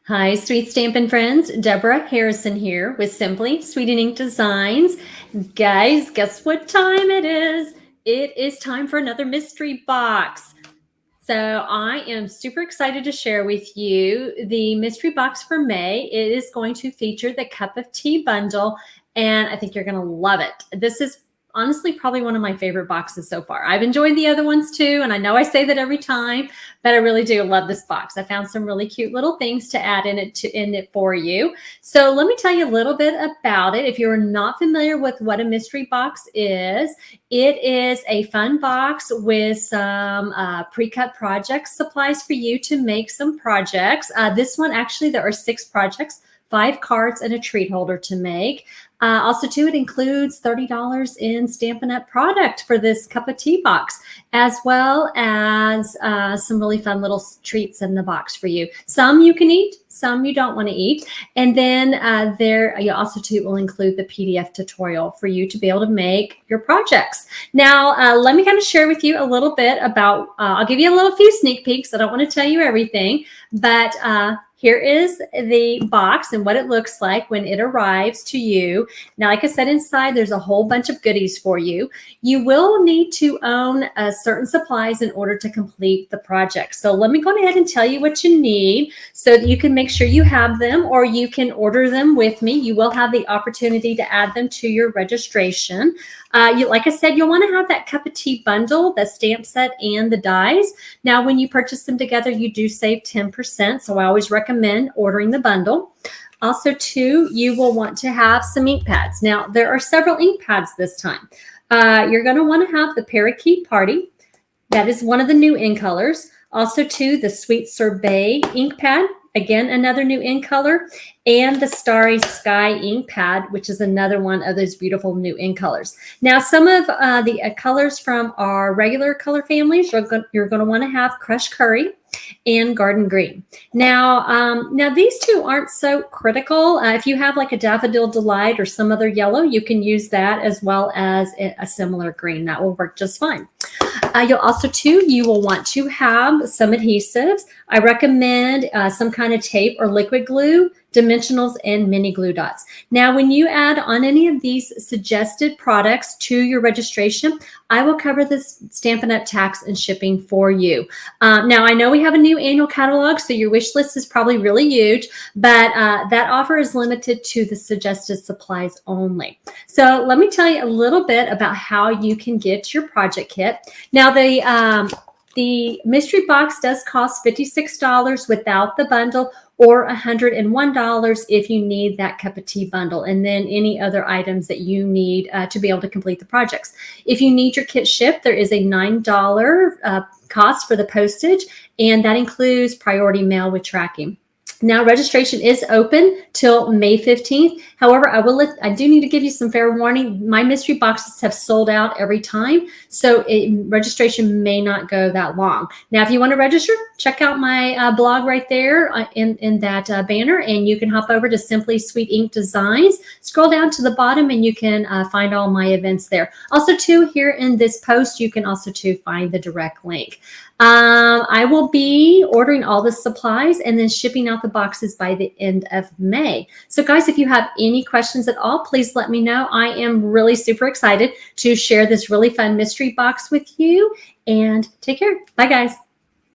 Hi, Sweet Stampin' friends. Deborah Harrison here with Simply Sweet and Ink Designs. Guys, guess what time it is? It is time for another mystery box. So I am super excited to share with you the mystery box for May. It is going to feature the cup of tea bundle, and I think you're going to love it. This is honestly probably one of my favorite boxes so far. I've enjoyed the other ones too, and I know I say that every time, but I really do love this box. I found some really cute little things to add in it for you. So let me tell you a little bit about it. If you're not familiar with what a mystery box is, it is a fun box with some pre-cut project supplies for you to make some projects. This one, actually, there are 6 projects, 5 cards, and a treat holder to make. Also, too, it includes $30 in Stampin' Up! Product for this cup of tea box, as well as some really fun little treats in the box for you. Some you can eat, some you don't want to eat. And then there you also, too, will include the PDF tutorial for you to be able to make your projects. Now, let me kind of share with you a little bit about, I'll give you a little few sneak peeks. I don't want to tell you everything, but here is the box and what it looks like when it arrives to you. Now, like I said, inside there's a whole bunch of goodies for you. You will need to own certain supplies in order to complete the project. So let me go ahead and tell you what you need so that you can make sure you have them, or you can order them with me. You will have the opportunity to add them to your registration. Like I said, you'll want to have that cup of tea bundle, the stamp set, and the dies. Now, when you purchase them together, you do save 10%. So I always recommend ordering the bundle. Also, too, you will want to have some ink pads. Now, there are several ink pads this time. You're going to want to have the Parakeet Party. That is one of the new ink colors. Also, too, the Sweet Sorbet ink pad. Again, another new ink color, and the Starry Sky ink pad, which is another one of those beautiful new ink colors. Now, some of the colors from our regular color families, you're going to want to have Crushed Curry and Garden Green. Now, these two aren't so critical. If you have like a Daffodil Delight or some other yellow, you can use that as well as a similar green. That will work just fine. You'll also, too, you will want to have some adhesives. I recommend some kind of tape or liquid glue, dimensionals, and mini glue dots. Now, when you add on any of these suggested products to your registration, I will cover the Stampin' Up! Tax and shipping for you. Now, I know we have a new annual catalog, so your wish list is probably really huge, but that offer is limited to the suggested supplies only. So let me tell you a little bit about how you can get your project kit. Now, the mystery box does cost $56 without the bundle, or $101 if you need that cup of tea bundle, and then any other items that you need to be able to complete the projects. If you need your kit shipped, there is a $9 cost for the postage, and that includes priority mail with tracking. Now, registration is open till May 15th. However, I do need to give you some fair warning. My mystery boxes have sold out every time, so registration may not go that long. Now, if you want to register, check out my blog right there in that banner, and you can hop over to Simply Sweet Ink Designs. Scroll down to the bottom, and you can find all my events there. Also, too, here in this post, you can also, too, find the direct link. I will be ordering all the supplies and then shipping out the boxes by the end of May. So guys, if you have any questions at all, please let me know. I am really super excited to share this really fun mystery box with you, and take care. Bye guys.